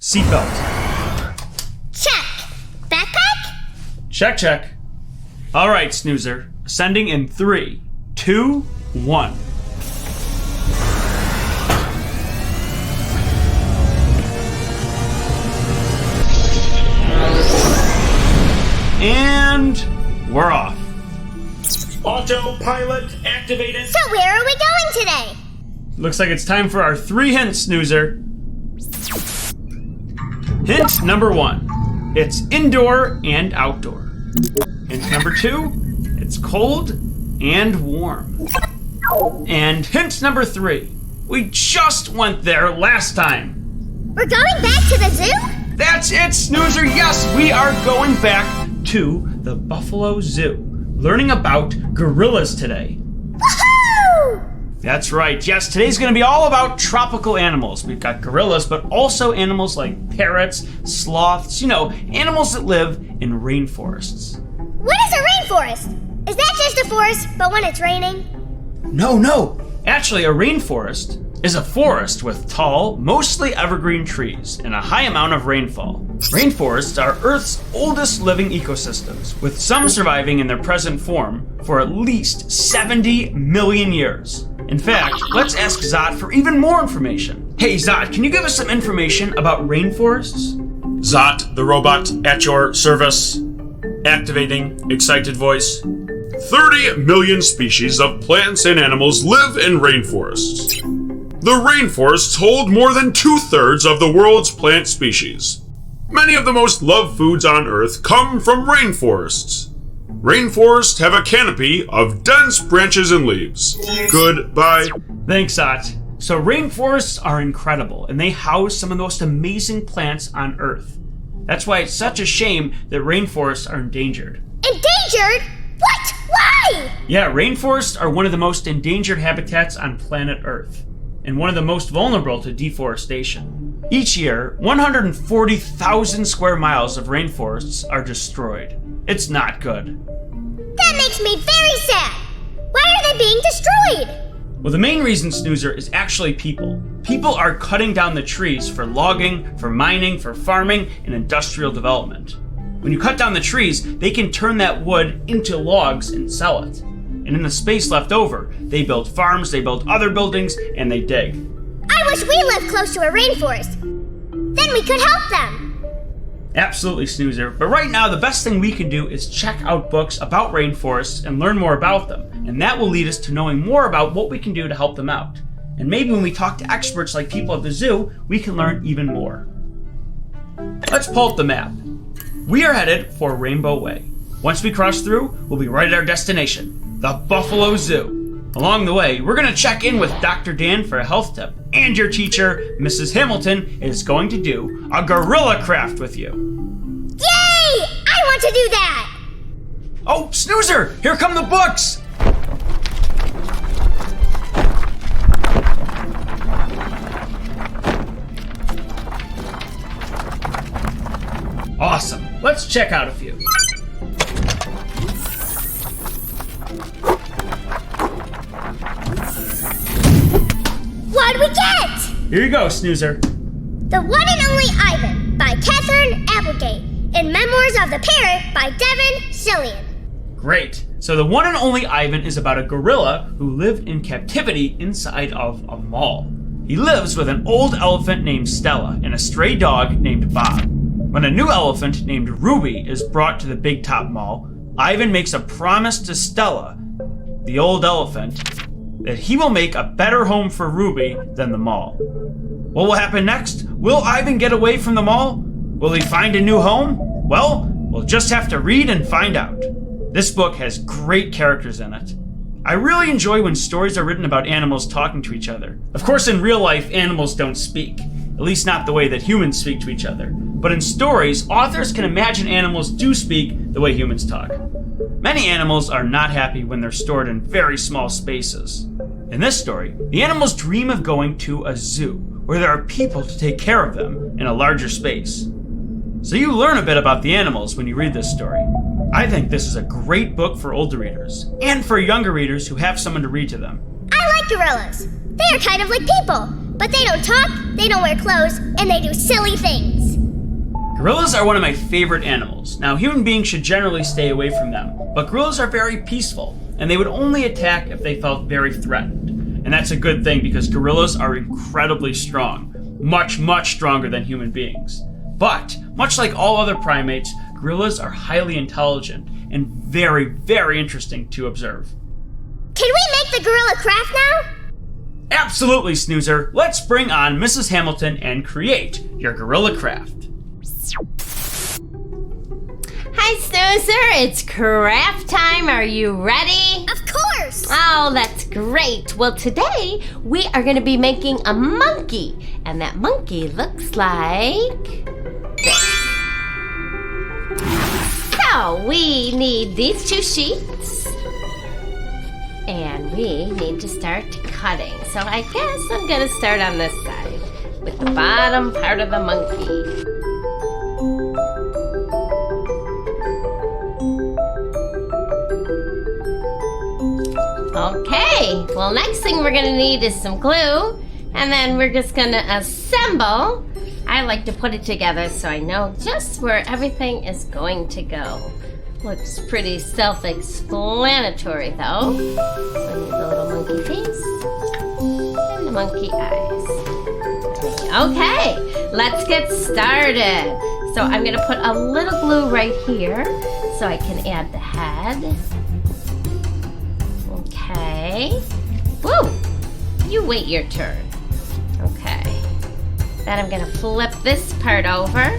Seatbelt. Check. Backpack? Check. All right, Snoozer. Ascending in 3, 2, 1. And we're off. Autopilot activated. So where are we going today? Looks like it's time for our 3 hints, Snoozer. Hint number 1, it's indoor and outdoor. Hint number 2, it's cold and warm. And hint number 3, we just went there last time. We're going back to the zoo? That's it, Snoozer. Yes, we are going back to the Buffalo Zoo, learning about gorillas today. Woohoo! That's right. Yes, today's going to be all about tropical animals. We've got gorillas, but also animals like parrots, sloths, animals that live in rainforests. What is a rainforest? Is that just a forest, but when it's raining? No. Actually, a rainforest is a forest with tall, mostly evergreen trees and a high amount of rainfall. Rainforests are Earth's oldest living ecosystems, with some surviving in their present form for at least 70 million years. In fact, let's ask Zot for even more information. Hey Zot, can you give us some information about rainforests? Zot, the robot, at your service. Activating excited voice. 30 million species of plants and animals live in rainforests. The rainforests hold more than 2/3 of the world's plant species. Many of the most loved foods on Earth come from rainforests. Rainforests have a canopy of dense branches and leaves. Goodbye. Thanks, Zot. So rainforests are incredible, and they house some of the most amazing plants on Earth. That's why it's such a shame that rainforests are endangered. Endangered? What? Why? Yeah, rainforests are one of the most endangered habitats on planet Earth, and one of the most vulnerable to deforestation. Each year, 140,000 square miles of rainforests are destroyed. It's not good. That makes me very sad. Why are they being destroyed? Well, the main reason, Snoozer, is actually people. People are cutting down the trees for logging, for mining, for farming, and industrial development. When you cut down the trees, they can turn that wood into logs and sell it. And in the space left over, they build farms, they build other buildings, and they dig. I wish we lived close to a rainforest. Then we could help them. Absolutely, Snoozer. But right now, the best thing we can do is check out books about rainforests and learn more about them. And that will lead us to knowing more about what we can do to help them out. And maybe when we talk to experts like people at the zoo, we can learn even more. Let's pull up the map. We are headed for Rainbow Way. Once we cross through, we'll be right at our destination, the Buffalo Zoo. Along the way, we're going to check in with Dr. Dan for a health tip, and your teacher, Mrs. Hamilton, is going to do a gorilla craft with you. Yay! I want to do that! Oh, Snoozer! Here come the books! Awesome. Let's check out a few. What'd we get? Here you go, Snoozer. The One and Only Ivan by Catherine Applegate and Memoirs of the Parrot by Devin Cillian. Great. So the One and Only Ivan is about a gorilla who lived in captivity inside of a mall. He lives with an old elephant named Stella and a stray dog named Bob. When a new elephant named Ruby is brought to the Big Top Mall, Ivan makes a promise to Stella, the old elephant, that he will make a better home for Ruby than the mall. What will happen next? Will Ivan get away from the mall? Will he find a new home? Well, we'll just have to read and find out. This book has great characters in it. I really enjoy when stories are written about animals talking to each other. Of course, in real life, animals don't speak, at least not the way that humans speak to each other. But in stories, authors can imagine animals do speak the way humans talk. Many animals are not happy when they're stored in very small spaces. In this story, the animals dream of going to a zoo, where there are people to take care of them in a larger space. So you learn a bit about the animals when you read this story. I think this is a great book for older readers, and for younger readers who have someone to read to them. I like gorillas. They are kind of like people, but they don't talk, they don't wear clothes, and they do silly things. Gorillas are one of my favorite animals. Now, human beings should generally stay away from them, but gorillas are very peaceful, and they would only attack if they felt very threatened. And that's a good thing because gorillas are incredibly strong, much, much stronger than human beings. But, much like all other primates, gorillas are highly intelligent and very, very interesting to observe. Can we make the gorilla craft now? Absolutely, Snoozer. Let's bring on Mrs. Hamilton and create your gorilla craft. Hi, Snoozer. It's craft time. Are you ready? Of course! Oh, that's great. Well, today we are going to be making a monkey. And that monkey looks like this. So, we need these 2 sheets. And we need to start cutting. So I guess I'm going to start on this side with the bottom part of the monkey. Okay, well, next thing we're gonna need is some glue, and then we're just gonna assemble. I like to put it together so I know just where everything is going to go. Looks pretty self-explanatory though. So I need the little monkey face and the monkey eyes. Okay, let's get started. So I'm gonna put a little glue right here so I can add the head. Okay. Woo! You wait your turn. Okay. Then I'm gonna flip this part over.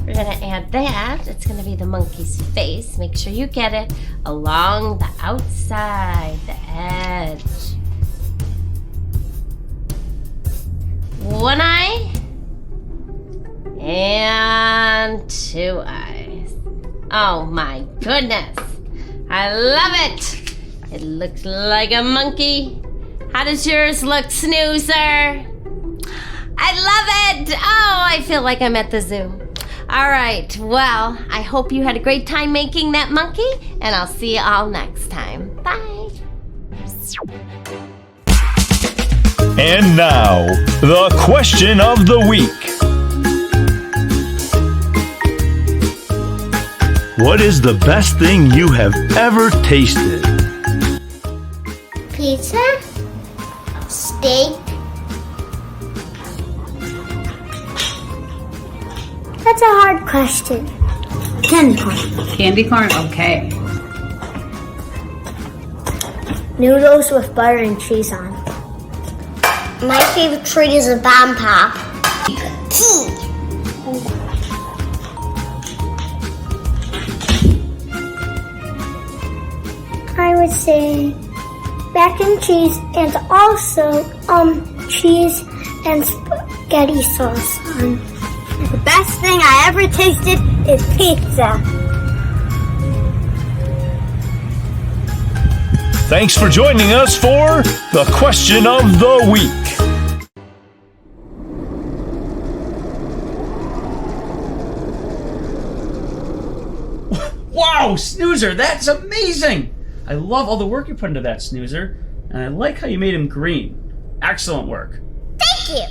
We're gonna add that. It's gonna be the monkey's face. Make sure you get it along the outside, the edge. 1 eye. And 2 eyes. Oh my goodness. I love it. It looks like a monkey. How does yours look, Snoozer? I love it. Oh, I feel like I'm at the zoo. All right, well, I hope you had a great time making that monkey, and I'll see you all next time. Bye. And now, the question of the week. What is the best thing you have ever tasted? Pizza? Steak? That's a hard question. Candy corn. Candy corn? Okay. Noodles with butter and cheese on. My favorite treat is a bomb pop. Tea. I would say mac and cheese and also cheese and spaghetti sauce on. The best thing I ever tasted is pizza. Thanks for joining us for the question of the week. Wow, Snoozer, that's amazing! I love all the work you put into that, Snoozer, and I like how you made him green. Excellent work. Thank you.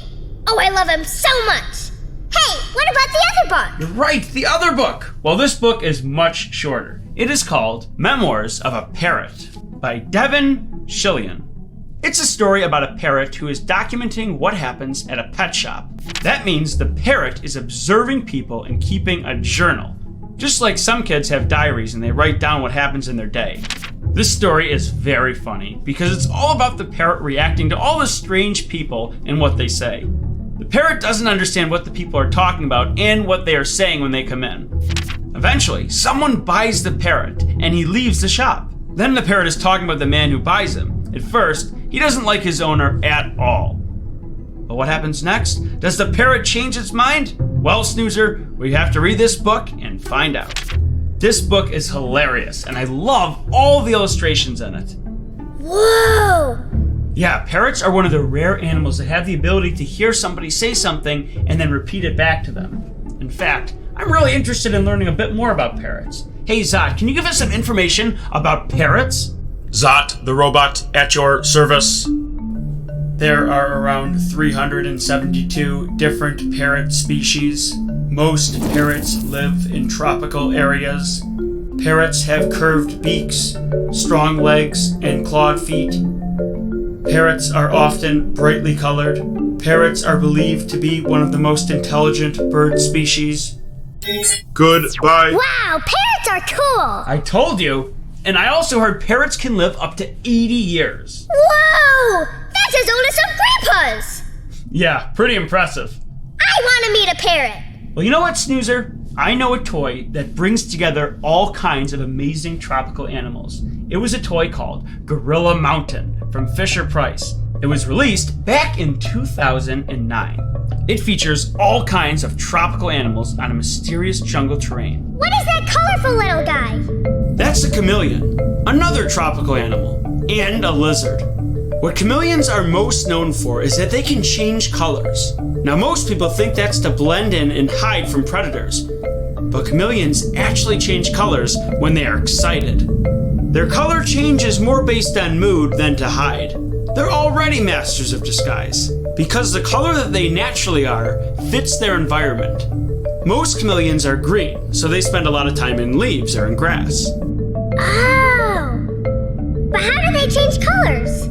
Oh, I love him so much. Hey, what about the other book? You're right, the other book! Well, this book is much shorter. It is called Memoirs of a Parrot by Devin Shillian. It's a story about a parrot who is documenting what happens at a pet shop. That means the parrot is observing people and keeping a journal. Just like some kids have diaries and they write down what happens in their day. This story is very funny because it's all about the parrot reacting to all the strange people and what they say. The parrot doesn't understand what the people are talking about and what they are saying when they come in. Eventually, someone buys the parrot and he leaves the shop. Then the parrot is talking about the man who buys him. At first, he doesn't like his owner at all. But what happens next? Does the parrot change its mind? Well, Snoozer, we have to read this book and find out. This book is hilarious, and I love all the illustrations in it. Whoa! Yeah, parrots are one of the rare animals that have the ability to hear somebody say something and then repeat it back to them. In fact, I'm really interested in learning a bit more about parrots. Hey, Zot, can you give us some information about parrots? Zot, the robot, at your service. There are around 372 different parrot species. Most parrots live in tropical areas. Parrots have curved beaks, strong legs, and clawed feet. Parrots are often brightly colored. Parrots are believed to be one of the most intelligent bird species. Goodbye. Wow, parrots are cool! I told you! And I also heard parrots can live up to 80 years. Whoa! That's as old as some grandpas! Yeah, pretty impressive. I want to meet a parrot! Well, you know what, Snoozer? I know a toy that brings together all kinds of amazing tropical animals. It was a toy called Gorilla Mountain from Fisher-Price. It was released back in 2009. It features all kinds of tropical animals on a mysterious jungle terrain. What is that colorful little guy? That's a chameleon, another tropical animal, and a lizard. What chameleons are most known for is that they can change colors. Now, most people think that's to blend in and hide from predators, but chameleons actually change colors when they are excited. Their color change is more based on mood than to hide. They're already masters of disguise, because the color that they naturally are fits their environment. Most chameleons are green, so they spend a lot of time in leaves or in grass. Oh! But how do they change colors?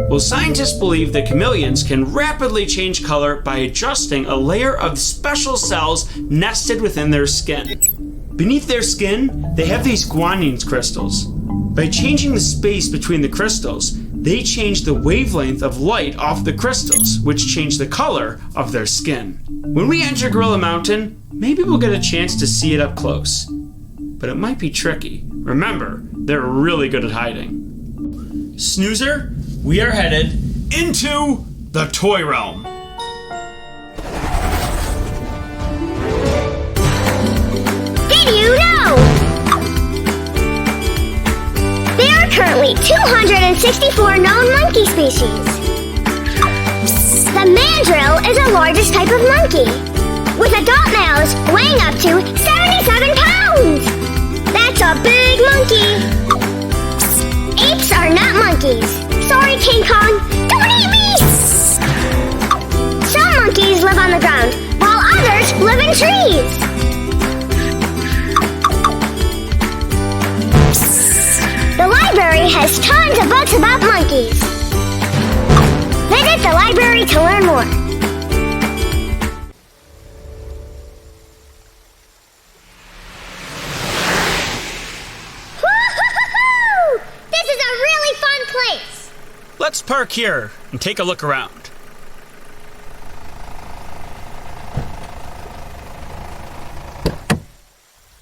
Well, scientists believe that chameleons can rapidly change color by adjusting a layer of special cells nested within their skin. Beneath their skin, they have these guanine crystals. By changing the space between the crystals, they change the wavelength of light off the crystals, which change the color of their skin. When we enter Gorilla Mountain, maybe we'll get a chance to see it up close. But it might be tricky. Remember, they're really good at hiding. Snoozer, we are headed into the toy realm. Did you know? There are currently 264 known monkey species. The mandrill is the largest type of monkey, with adult males weighing up to 77 pounds. That's a big monkey. Apes are not monkeys. Sorry, King Kong. Don't eat me! Some monkeys live on the ground, while others live in trees. The library has tons of books about monkeys. Visit the library to learn more. Woo-hoo-hoo-hoo! This is a really fun place. Let's park here and take a look around.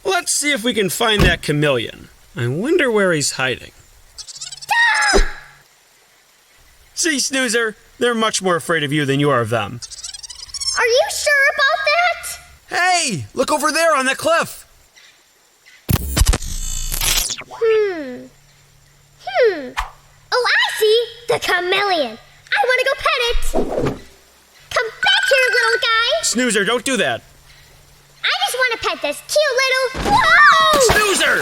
Let's see if we can find that chameleon. I wonder where he's hiding. See, Snoozer, they're much more afraid of you than you are of them. Are you sure about that? Hey, look over there on that cliff. Oh, I see. The chameleon. I want to go pet it. Come back here, little guy. Snoozer, don't do that. I just want to pet this cute little... Whoa! Snoozer!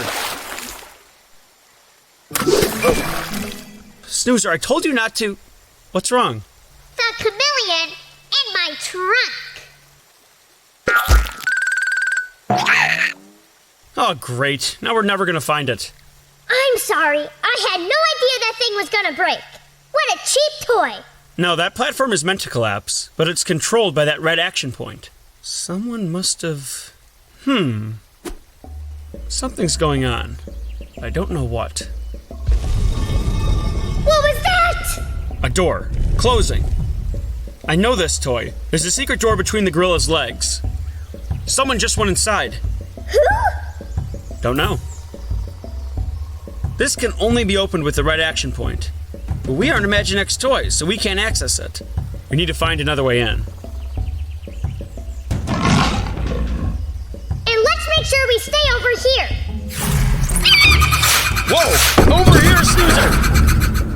Snoozer, I told you not to. What's wrong? The chameleon in my trunk. Oh, great. Now we're never going to find it. I'm sorry. I had no idea that thing was gonna break. What a cheap toy. No, that platform is meant to collapse, but it's controlled by that red action point. Someone must have... Something's going on. I don't know what. What was that? A door. Closing. I know this toy. There's a secret door between the gorilla's legs. Someone just went inside. Who? Don't know. This can only be opened with the right action point. But we aren't Imaginext toys, so we can't access it. We need to find another way in. And let's make sure we stay over here. Whoa! Over here, Snoozer!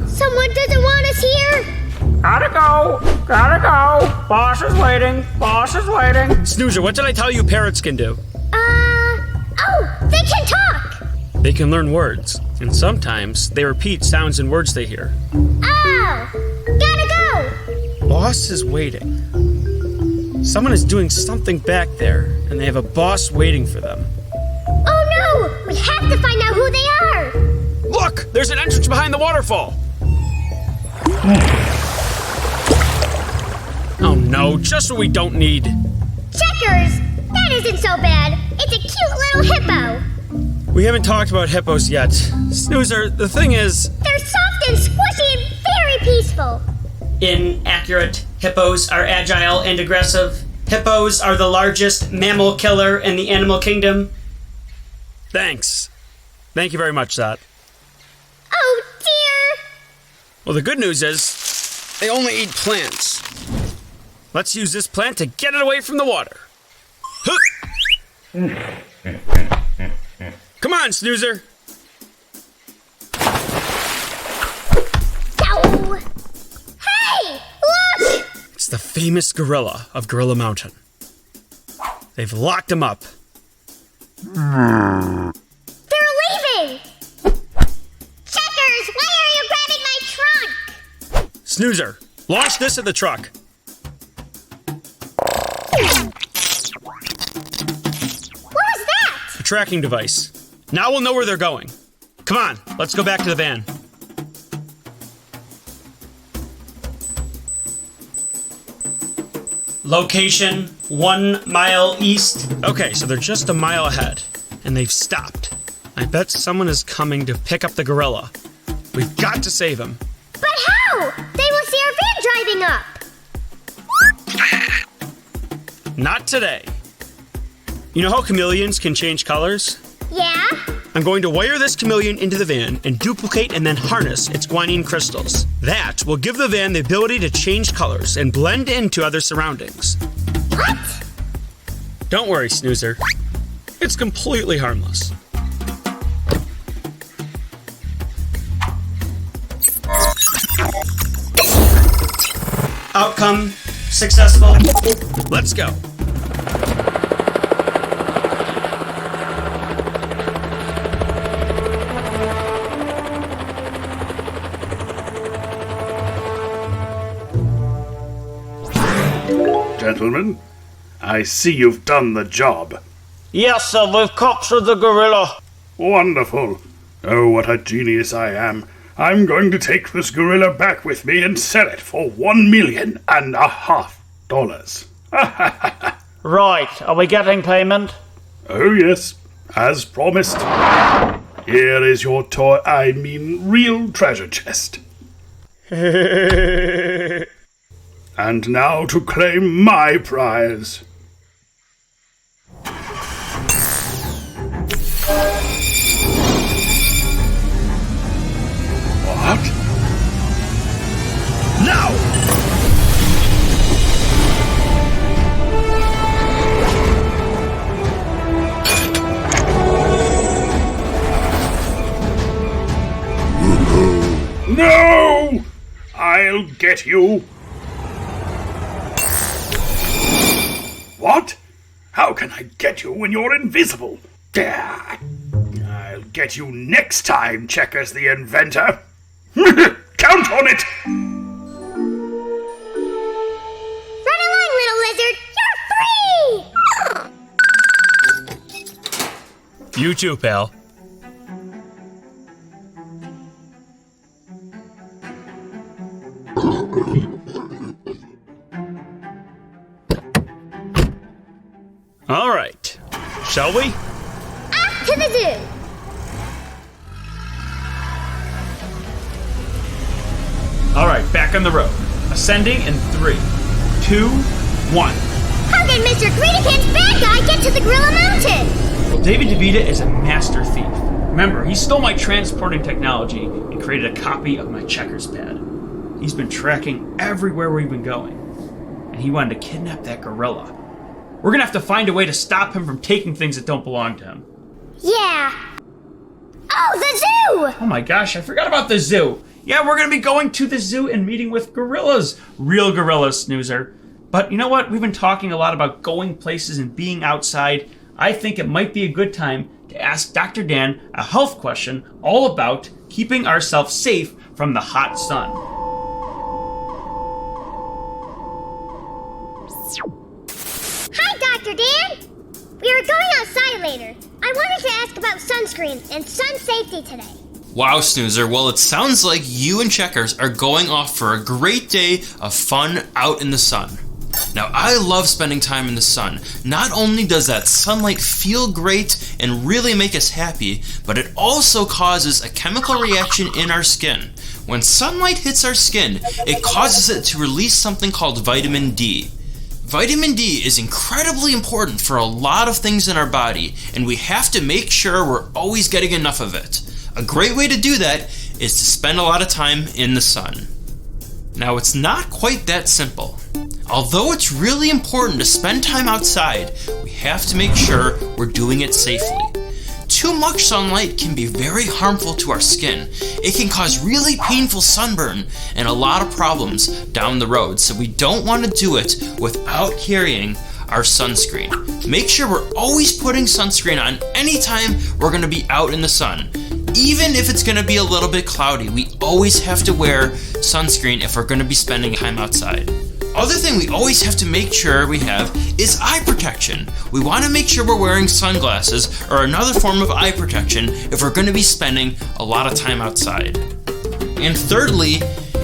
Someone doesn't want us here? Gotta go! Boss is waiting! Snoozer, what did I tell you parrots can do? Oh, they can talk! They can learn words, and sometimes they repeat sounds and words they hear. Oh, gotta go! Boss is waiting. Someone is doing something back there, and they have a boss waiting for them. Oh no! We have to find out who they are! Look! There's an entrance behind the waterfall! Oh no, just what we don't need. Checkers! That isn't so bad. It's a cute little hippo. We haven't talked about hippos yet. Snoozer, the thing is... They're soft and squishy and very peaceful. Inaccurate. Hippos are agile and aggressive. Hippos are the largest mammal killer in the animal kingdom. Thanks. Thank you very much, Zot. Oh dear! Well, the good news is, they only eat plants. Let's use this plant to get it away from the water. Come on, Snoozer. Ow! Hey! Look! It's the famous gorilla of Gorilla Mountain. They've locked him up. They're leaving! Checkers, why are you grabbing my trunk? Snoozer, launch this at the truck. What was that? A tracking device. Now we'll know where they're going. Come on, let's go back to the van. Location 1 mile east. Okay, so they're just a mile ahead, and they've stopped. I bet someone is coming to pick up the gorilla. We've got to save him. But how? They will see our van driving up. Not today. You know how chameleons can change colors? Yeah? I'm going to wire this chameleon into the van and duplicate and then harness its guanine crystals. That will give the van the ability to change colors and blend into other surroundings. What? Don't worry, Snoozer. It's completely harmless. Outcome successful. Let's go. Gentlemen, I see you've done the job. Yes, sir, we've captured the gorilla. Wonderful. Oh, what a genius I am. I'm going to take this gorilla back with me and sell it for $1.5 million. Right, are we getting payment? Oh, yes, as promised. Here is your real treasure chest. And now to claim my prize. What? Now! No! I'll get you. What? How can I get you when you're invisible? I'll get you next time, Checkers the Inventor. Count on it! Run along, little lizard! You're free! You too, pal. All right. Shall we? Off to the zoo! All right, back on the road. Ascending in 3, 2, 1. How did Mr. Greedykins bad guy get to the Gorilla Mountain? Well, David DeVita is a master thief. Remember, he stole my transporting technology and created a copy of my checkers pad. He's been tracking everywhere we've been going. And he wanted to kidnap that gorilla. We're gonna have to find a way to stop him from taking things that don't belong to him. Yeah. Oh, the zoo! Oh my gosh, I forgot about the zoo. Yeah, we're gonna be going to the zoo and meeting with gorillas. Real gorillas, Snoozer. But you know what? We've been talking a lot about going places and being outside. I think it might be a good time to ask Dr. Dan a health question all about keeping ourselves safe from the hot sun. Hi, Dr. Dan! We were going outside later. I wanted to ask about sunscreen and sun safety today. Wow, Snoozer. Well, it sounds like you and Checkers are going off for a great day of fun out in the sun. Now, I love spending time in the sun. Not only does that sunlight feel great and really make us happy, but it also causes a chemical reaction in our skin. When sunlight hits our skin, it causes it to release something called vitamin D. Vitamin D is incredibly important for a lot of things in our body, and we have to make sure we're always getting enough of it. A great way to do that is to spend a lot of time in the sun. Now, it's not quite that simple. Although it's really important to spend time outside, we have to make sure we're doing it safely. Too much sunlight can be very harmful to our skin. It can cause really painful sunburn and a lot of problems down the road, so we don't want to do it without carrying our sunscreen. Make sure we're always putting sunscreen on anytime we're going to be out in the sun. Even if it's going to be a little bit cloudy, we always have to wear sunscreen if we're going to be spending time outside. Other thing we always have to make sure we have is eye protection. We want to make sure we're wearing sunglasses or another form of eye protection if we're going to be spending a lot of time outside. And thirdly,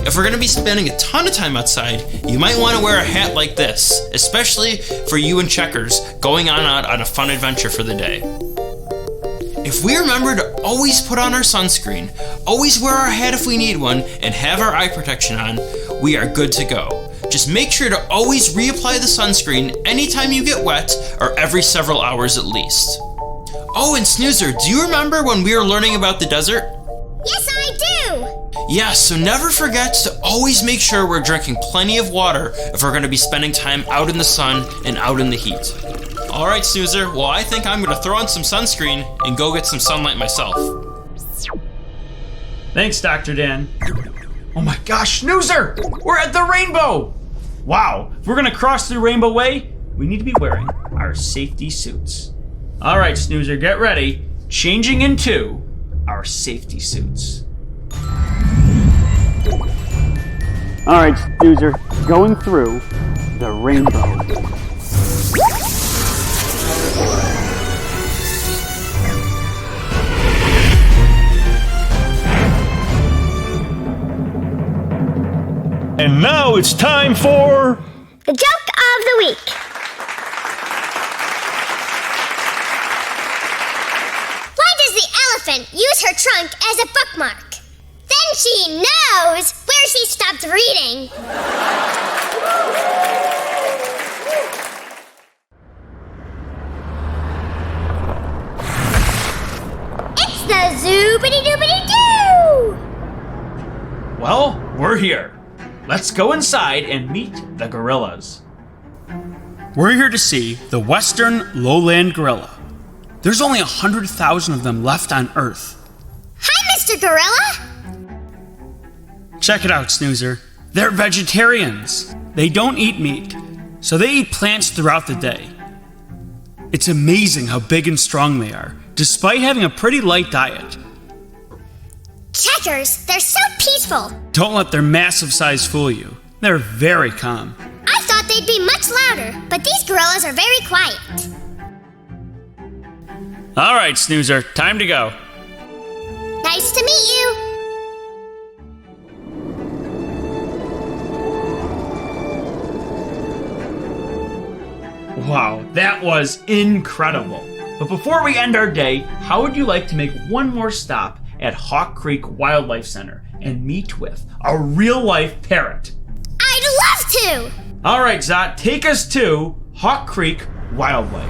if we're going to be spending a ton of time outside, you might want to wear a hat like this, especially for you and Checkers going out on a fun adventure for the day. If we remember to always put on our sunscreen, always wear our hat if we need one, and have our eye protection on, we are good to go. Just make sure to always reapply the sunscreen anytime you get wet or every several hours at least. Oh, and Snoozer, do you remember when we were learning about the desert? Yes, I do! Yeah, so never forget to always make sure we're drinking plenty of water if we're going to be spending time out in the sun and out in the heat. Alright, Snoozer, well, I think I'm going to throw on some sunscreen and go get some sunlight myself. Thanks, Dr. Dan. Oh my gosh, Snoozer! We're at the rainbow! Wow, if we're gonna cross through Rainbow Way, we need to be wearing our safety suits. All right, Snoozer, get ready. Changing into our safety suits. All right, Snoozer, going through the rainbow. And now it's time for The joke of the week. Why does the elephant use her trunk as a bookmark? Then she knows where she stopped reading. It's the Zoobity-Doobity-Doo! Well, we're here. Let's go inside and meet the gorillas. We're here to see the western lowland gorilla. There's only 100,000 of them left on Earth. Hi, Mr. Gorilla! Check it out, Snoozer. They're vegetarians. They don't eat meat, so they eat plants throughout the day. It's amazing how big and strong they are, despite having a pretty light diet. Checkers, they're so peaceful. Don't let their massive size fool you. They're very calm. I thought they'd be much louder, but these gorillas are very quiet. All right, Snoozer, time to go. Nice to meet you. Wow, that was incredible. But before we end our day, how would you like to make one more stop at Hawk Creek Wildlife Center and meet with a real-life parrot? I'd love to! All right, Zot, take us to Hawk Creek Wildlife.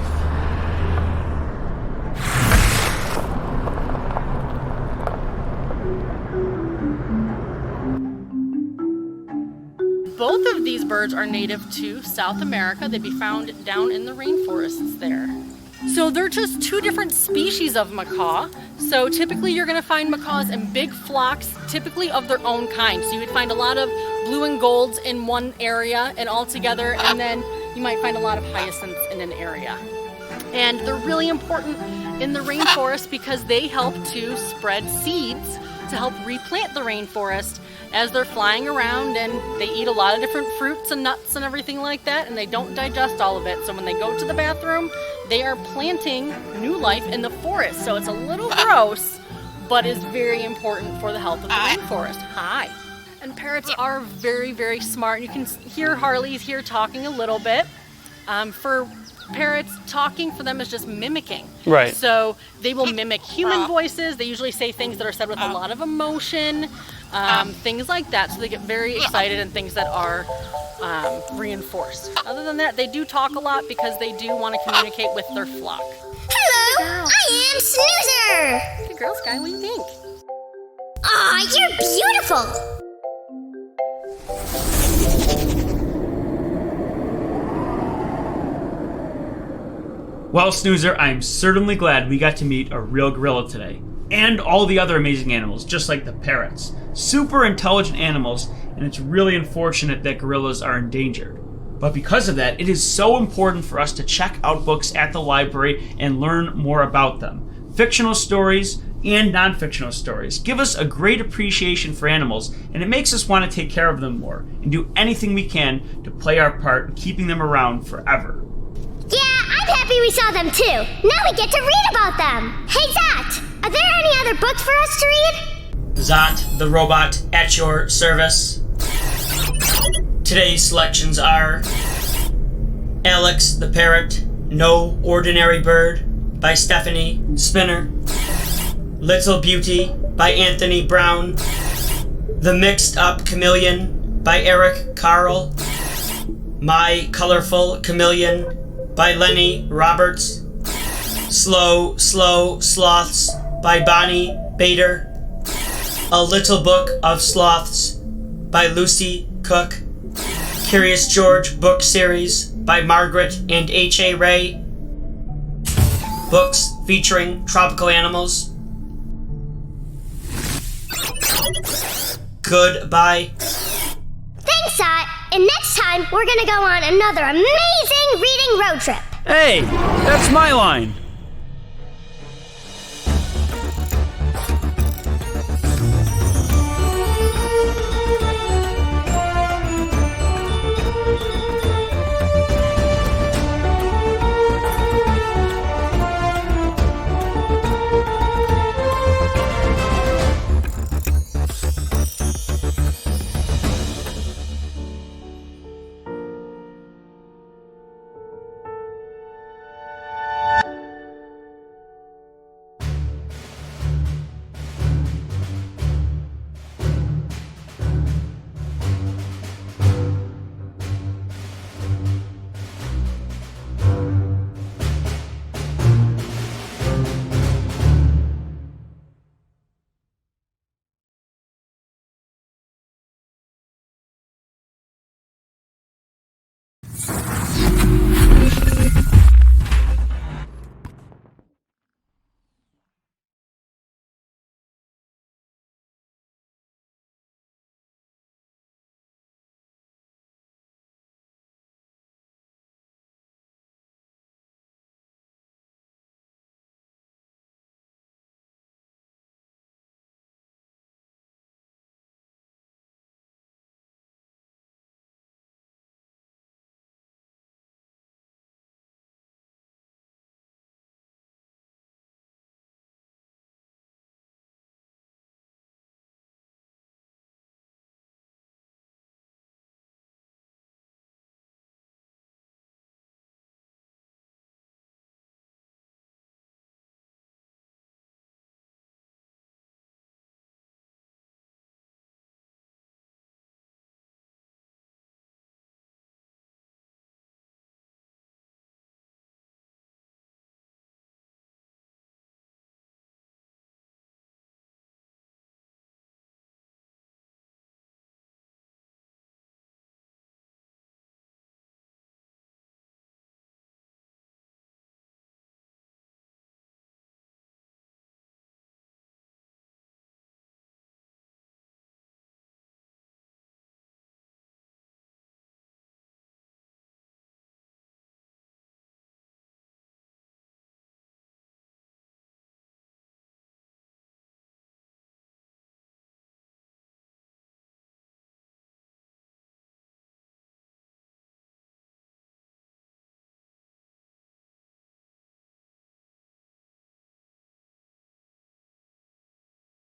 Both of these birds are native to South America. They'd be found down in the rainforests there. So they're just two different species of macaw. So typically you're going to find macaws in big flocks, typically of their own kind. So you would find a lot of blue and golds in one area and all together, and then you might find a lot of hyacinths in an area. And they're really important in the rainforest because they help to spread seeds to help replant the rainforest as they're flying around, and they eat a lot of different fruits and nuts and everything like that, and they don't digest all of it. So when they go to the bathroom, they are planting new life in the forest. So it's a little gross, but is very important for the health of the rainforest. Hi. And parrots are very, very smart. You can hear Harley's here talking a little bit. For parrots, talking for them is just mimicking. Right. So they will mimic human voices. They usually say things that are said with a lot of emotion, things like that. So they get very excited and things that are reinforced. Other than that, they do talk a lot because they do want to communicate with their flock. Hello, I am Snoozer. Good girl, Sky, what do you think? Aw, you're beautiful. Well, Snoozer, I'm certainly glad we got to meet a real gorilla today. And all the other amazing animals, just like the parrots. Super intelligent animals, and it's really unfortunate that gorillas are endangered. But because of that, it is so important for us to check out books at the library and learn more about them. Fictional stories and non-fictional stories give us a great appreciation for animals, and it makes us want to take care of them more and do anything we can to play our part in keeping them around forever. Yeah, I'm happy we saw them too. Now we get to read about them. Hey, Zat, are there any other books for us to read? Zot, the robot, at your service. Today's selections are Alex the Parrot, No Ordinary Bird by Stephanie Spinner, Little Beauty by Anthony Brown, The Mixed Up Chameleon by Eric Carl, My Colorful Chameleon by Lenny Roberts, Slow Sloths by Bonnie Bader, A Little Book of Sloths by Lucy Cook, Curious George book series by Margaret and H.A. Ray, books featuring tropical animals. Goodbye. Thanks, Zat. And next time, we're gonna go on another amazing reading road trip. Hey, that's my line.